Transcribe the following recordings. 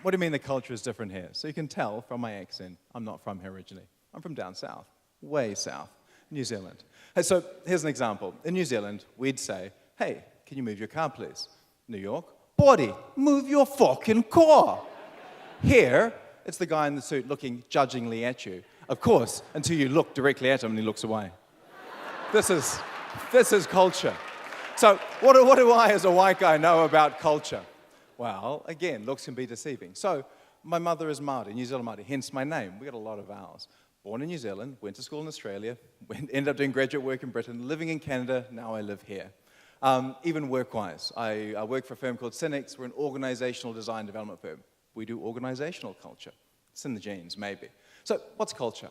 What do you mean the culture is different here? So you can tell from my accent, I'm not from here originally. I'm from down south, way south, New Zealand. Hey, so here's an example. In New Zealand, we'd say, hey, can you move your car, please? New York, Body, move your fucking car. Here, it's the guy in the suit looking judgingly at you. Of course, until you look directly at him and he looks away. This is culture. So what do I, as a white guy, know about culture? Well, again, looks can be deceiving. So my mother is Māori, New Zealand Māori, hence my name. We got a lot of vowels. Born in New Zealand, went to school in Australia, ended up doing graduate work in Britain, living in Canada, now I live here. Even work-wise, I work for a firm called Cynics. We're an organizational design development firm. We do organizational culture. It's in the genes, maybe. So what's culture?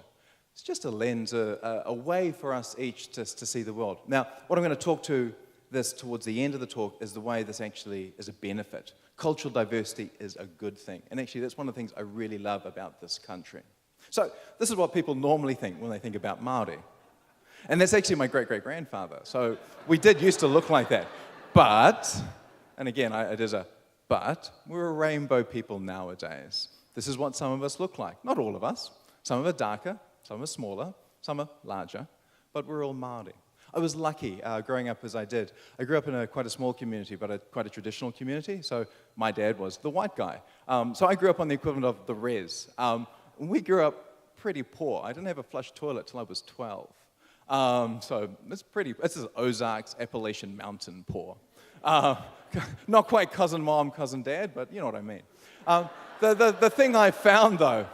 It's just a lens, a way for us each to see the world. Now, what I'm going to talk to this towards the end of the talk is the way this actually is a benefit. Cultural diversity is a good thing. And actually, that's one of the things I really love about this country. So this is what people normally think when they think about Māori. And that's actually my great-great-grandfather. So we did used to look like that. But, and again, it is a but, we're a rainbow people nowadays. This is what some of us look like. Not all of us. Some of us are darker, some are smaller, some are larger, but we're all Māori. I was lucky growing up as I did. I grew up in quite a small community, but quite a traditional community. So my dad was the white guy. So I grew up on the equivalent of the res. We grew up pretty poor. I didn't have a flush toilet till I was 12. So this is Ozarks, Appalachian Mountain poor. Not quite cousin mom, cousin dad, but you know what I mean. The thing I found, though,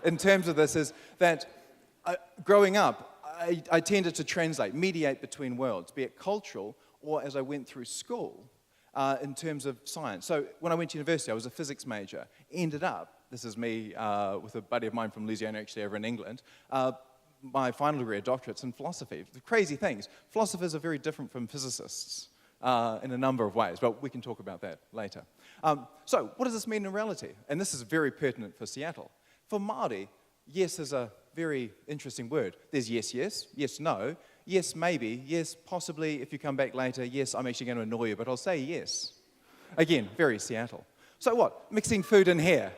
in terms of this is that growing up, I tended to translate, mediate between worlds, be it cultural or as I went through school in terms of science. So when I went to university, I was a physics major. Ended up, this is me with a buddy of mine from Louisiana, actually over in England, my final degree, a doctorate's in philosophy. The crazy things, philosophers are very different from physicists in a number of ways, but we can talk about that later. So what does this mean in reality? And this is very pertinent for Seattle. For Māori, yes is a very interesting word. There's yes, yes, yes, no, yes, maybe, yes, possibly, if you come back later, yes, I'm actually going to annoy you, but I'll say yes. Again, very Seattle. So what? Mixing food in here.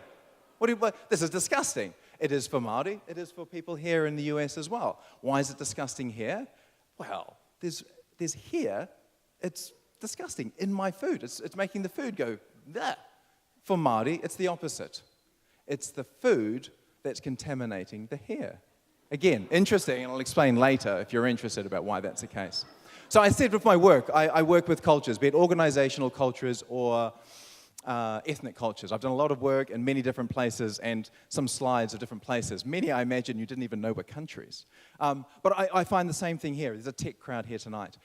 This is disgusting. It is for Māori, it is for people here in the US as well. Why is it disgusting here? Well, there's here, it's disgusting in my food. It's making the food go, bleh. For Māori, it's the opposite. It's the food that's contaminating the hair. Again, interesting, and I'll explain later if you're interested about why that's the case. So I said with my work, I work with cultures, be it organizational cultures or ethnic cultures. I've done a lot of work in many different places and some slides of different places. Many, I imagine, you didn't even know were countries. But I find the same thing here. There's a tech crowd here tonight.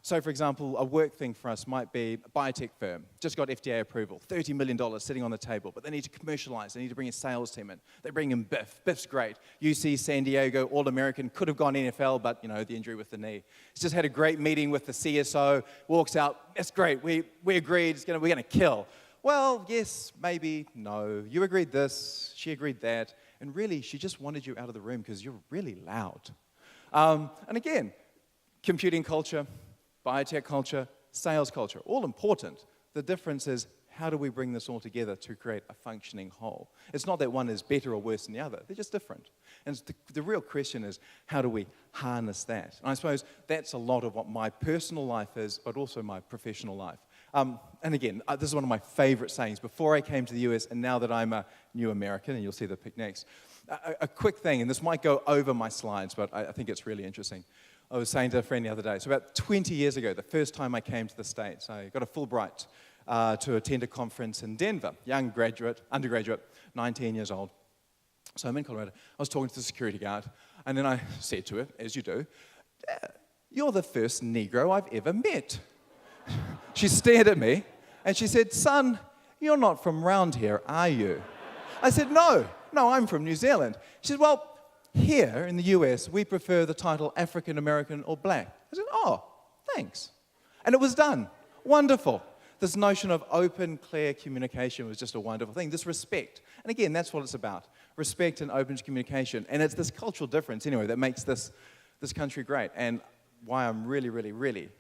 So, for example, a work thing for us might be a biotech firm. Just got FDA approval, $30 million sitting on the table, but they need to commercialize. They need to bring a sales team in. They bring in Biff. Biff's great. UC, San Diego, All-American, could have gone NFL, but, you know, the injury with the knee. He's just had a great meeting with the CSO, walks out, that's great, we agreed, we're going to kill. Well, yes, maybe, no. You agreed this, she agreed that, and really, she just wanted you out of the room because you're really loud. And again, computing culture, biotech culture, sales culture, all important. The difference is, how do we bring this all together to create a functioning whole? It's not that one is better or worse than the other. They're just different. And the real question is, how do we harness that? And I suppose that's a lot of what my personal life is, but also my professional life. And again, this is one of my favorite sayings. Before I came to the US, and now that I'm a new American, and you'll see the pic next, a quick thing, and this might go over my slides, but I think it's really interesting. I was saying to a friend the other day, so about 20 years ago, the first time I came to the States, I got a Fulbright to attend a conference in Denver, young graduate, undergraduate, 19 years old. So I'm in Colorado. I was talking to the security guard, and then I said to her, as you do, "You're the first Negro I've ever met." She stared at me, and she said, "Son, you're not from round here, are you?" I said, no, I'm from New Zealand. She said, "Well, here in the US, we prefer the title African American or Black." I said, "Oh, thanks." And it was done. Wonderful. This notion of open, clear communication was just a wonderful thing. This respect. And again, that's what it's about. Respect and open communication. And it's this cultural difference, anyway, that makes this country great. And why I'm really, really, really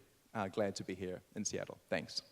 glad to be here in Seattle. Thanks.